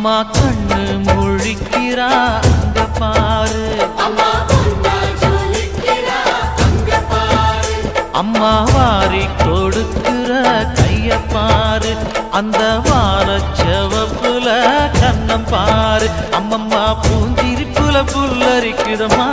அம்மா கண்ணு முழிக்கிறா அங்க பாரு, அம்மா வாரி கொடுக்கிற கைய பாரு, அந்த வானச்சவப்புல கண்ணம் பாரு. அம்மம்மா பூஞ்சிரிப்புல புல்லரிக்குதம்மா,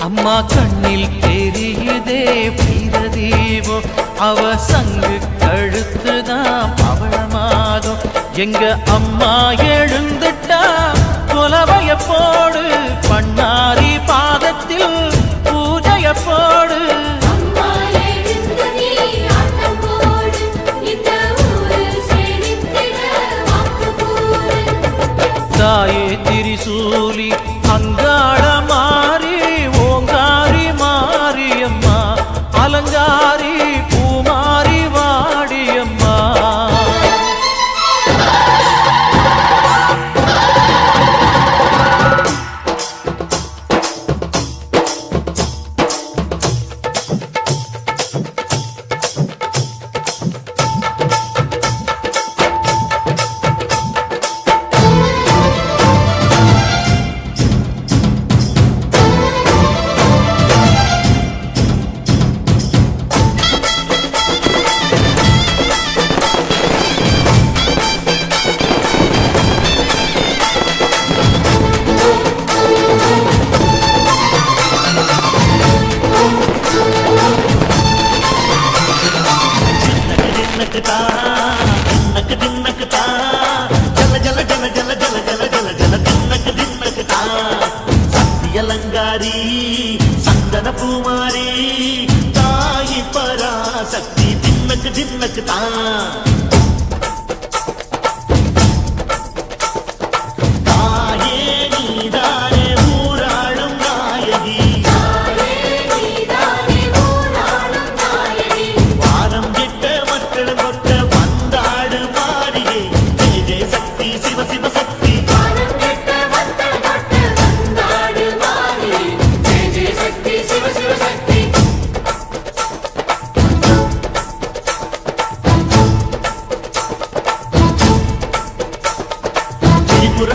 அம்மா கண்ணில் தெரியுதே வீரதீபம், அவ சங்கு கழுத்துதான் பவளமாகும். எங்க அம்மா எழுந்துட்டா கொலவைய போடு, பண்ணாரி பாதத்தில் பூஜைய போடு. தாயே திரிசூலி அங்காள மாறி ஓங்காரி மாரியம்மா, அலங்காரி பூமாரி வாடியம்மா. அலங்காரி சந்தன பூமாரி தாயி பராசக்தி தின்னக்கு தின்னக்கு தான்.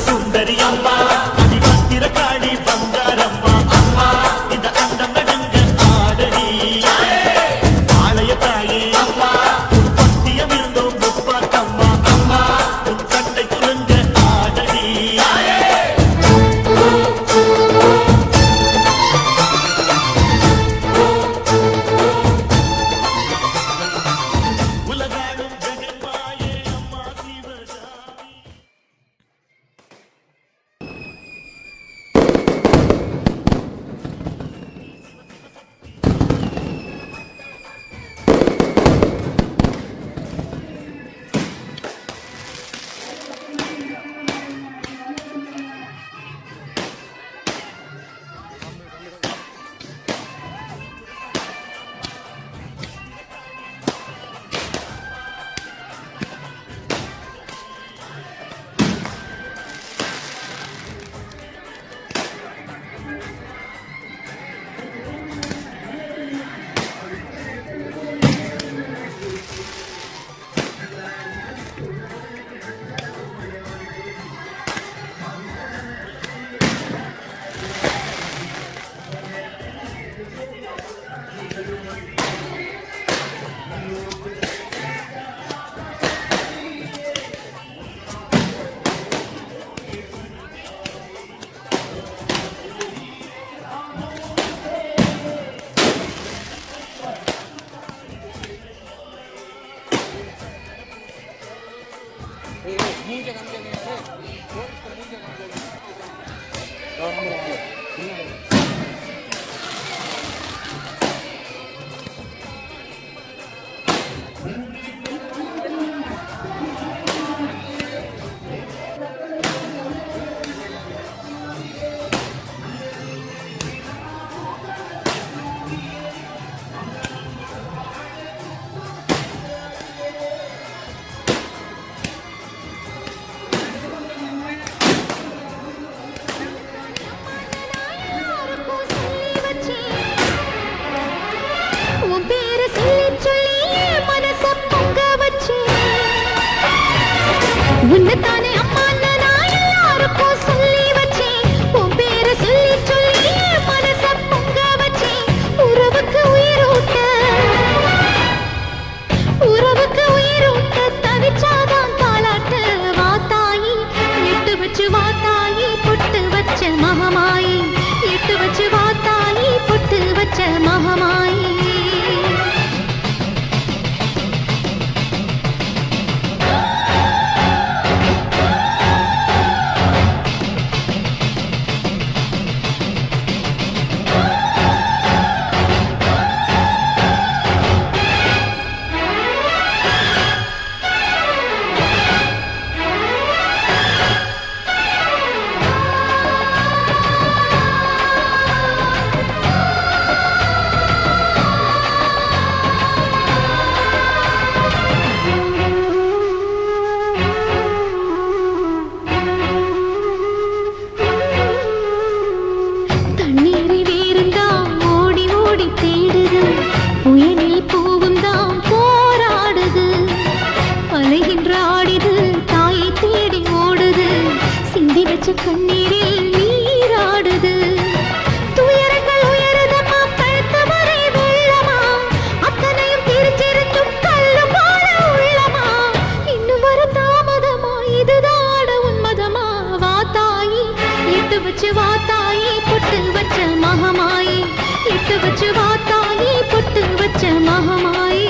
சுந்தரி அம்மா அதிபத்திர காளி பங்காரம்மா, அம்மா இந்த அண்டம் நடுங்க ஆடடி ஆலய தாயே, அம்மா உன் பத்தியம் இருந்தோம் முப்பாத்தம்மா, அம்மா உன் கட்டை குலுங்க ஆடடி. உலகாடும் ஜெகன்மாயே அம்மா சிவகாமி. மகமாயி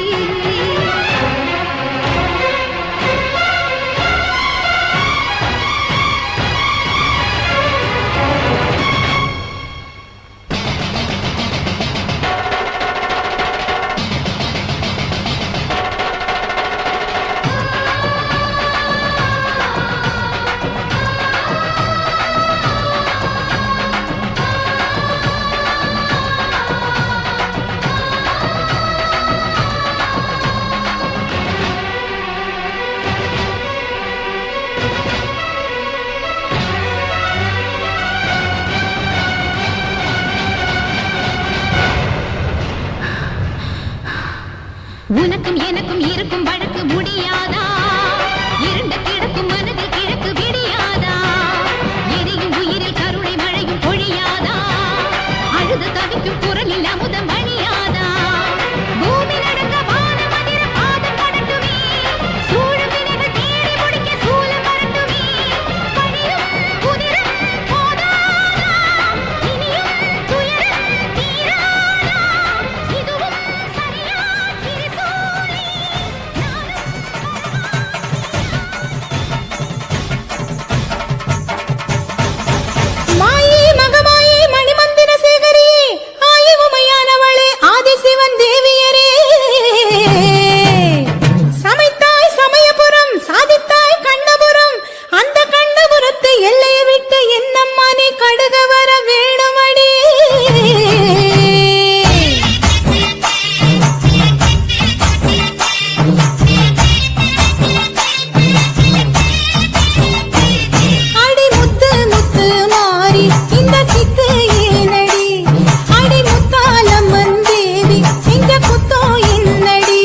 உனக்கும் எனக்கும் இருக்கும் வழக்கு முடியாதா இருண்ட கிடக்கும் மனதில் கிழக்கு விடியாதா எரியும் உயிரில் கருணை மழையும் பொழியாதா அழுது தவிக்கும் குரலில் அமுதம் வழியாதா பூமி நடந்த வானம் அதிர பாதம் படட்டுமே சூழும் வினைகள் தேடி முடிக்க சூலம் வரட்டுமே பணியும் குதிரம் போதாதா இனியும் துயரம் தீராதா இதுவும் சரியா மாயே மகமாயே மணிமந்திர சேகரியே ஆயே உமையானவளே ஆதிசிவன் தேவியரே சமைத்தாய் சமயபுரம் சாதித்தாய் கண்ணபுரம் அந்த கண்ணபுரத்தை எல்லையை விட்டு என்னம்மா நீ கடுக வர வேணுமடி அடி முத்து முத்து மாறி இந்த சித்து ஏனடி அடி முத்தாலம்மன் தேவி செஞ்ச குத்தோ என்னடி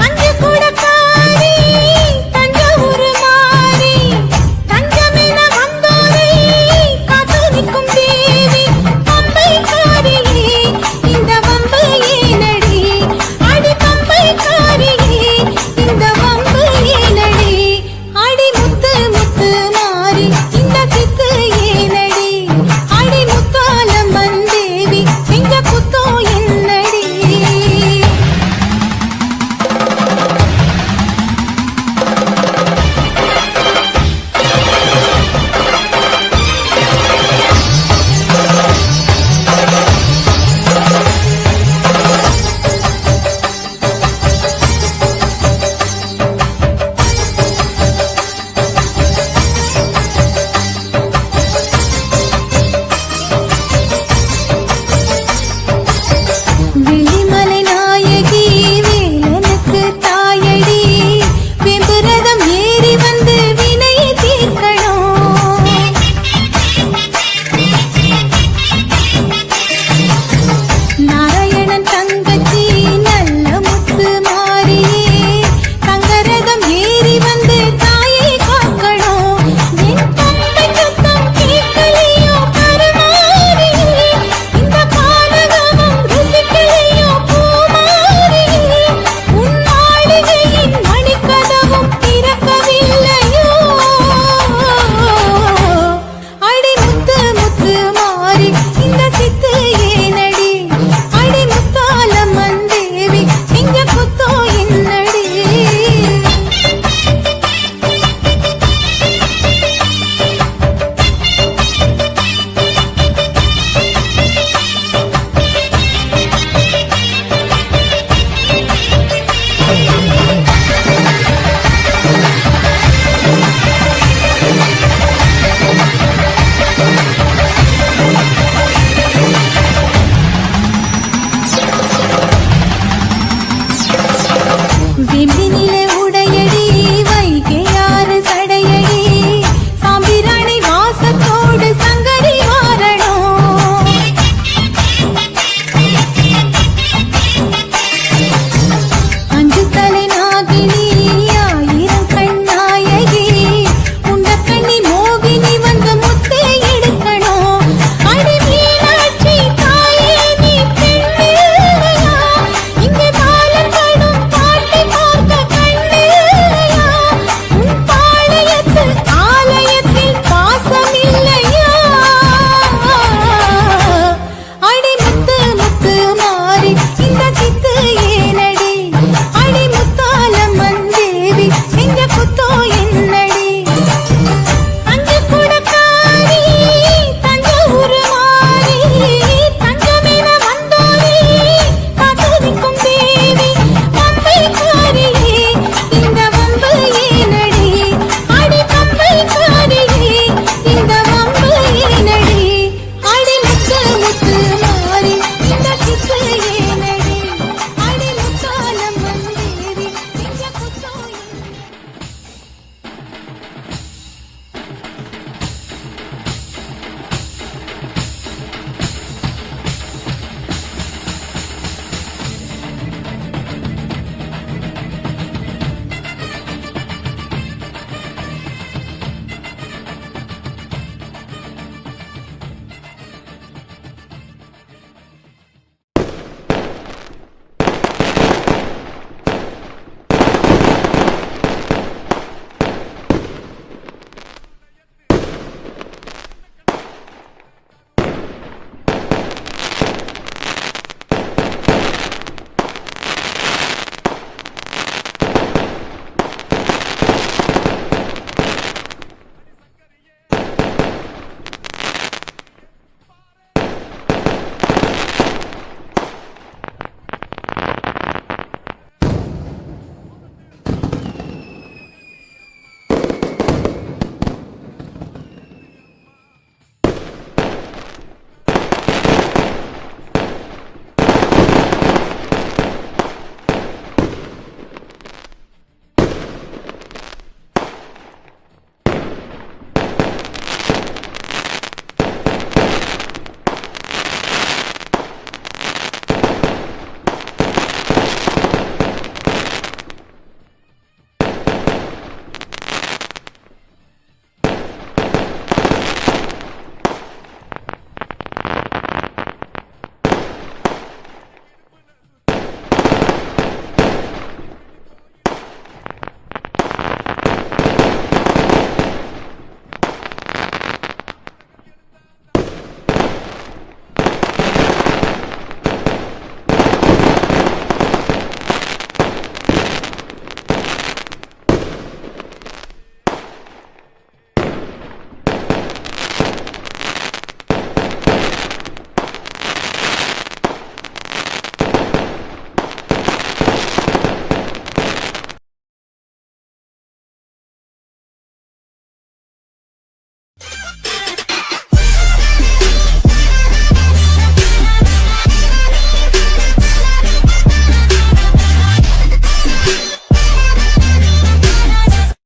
அஞ்சு கூடக்காரி தஞ்சாவூர் மாறி தஞ்சமென வந்தோரை காத்து நிற்கும் தேவி பம்பைக்காரியே இந்த வம்பு ஏனடி அடி பம்பைக்காரியே இந்த வம்பு ஏனடி அடி முத்து முத்து மாறி இந்த சித்து ஏனடி அடி முத்தாலம்மன் தேவி செஞ்ச குத்தோ என்னடி வெள்ளிமலை நாயகி வேலனுக்கு தாயடி வெம்புரதம் ஏறி வந்து வினையை தீர்க்கணும் நாராயணன் தங்கச்சி நல்ல முத்து மாறியே தங்கரதம் ஏறி வந்து தாயை காக்கணும் என் தம்பை சத்தம் கேட்கலையோ கருமாறியே இந்த பானகமும் ருசிக்கலையோ பூமாரியே உன் மாளிகையின் மணிக்கதவும் திறக்கவில்லையோ அடி முத்து முத்து மாறி இந்த சித்து ஏனடி அடி முத்தாலம்மன் தேவி செஞ்ச குத்தோ என்னடி வெம்பி நிலை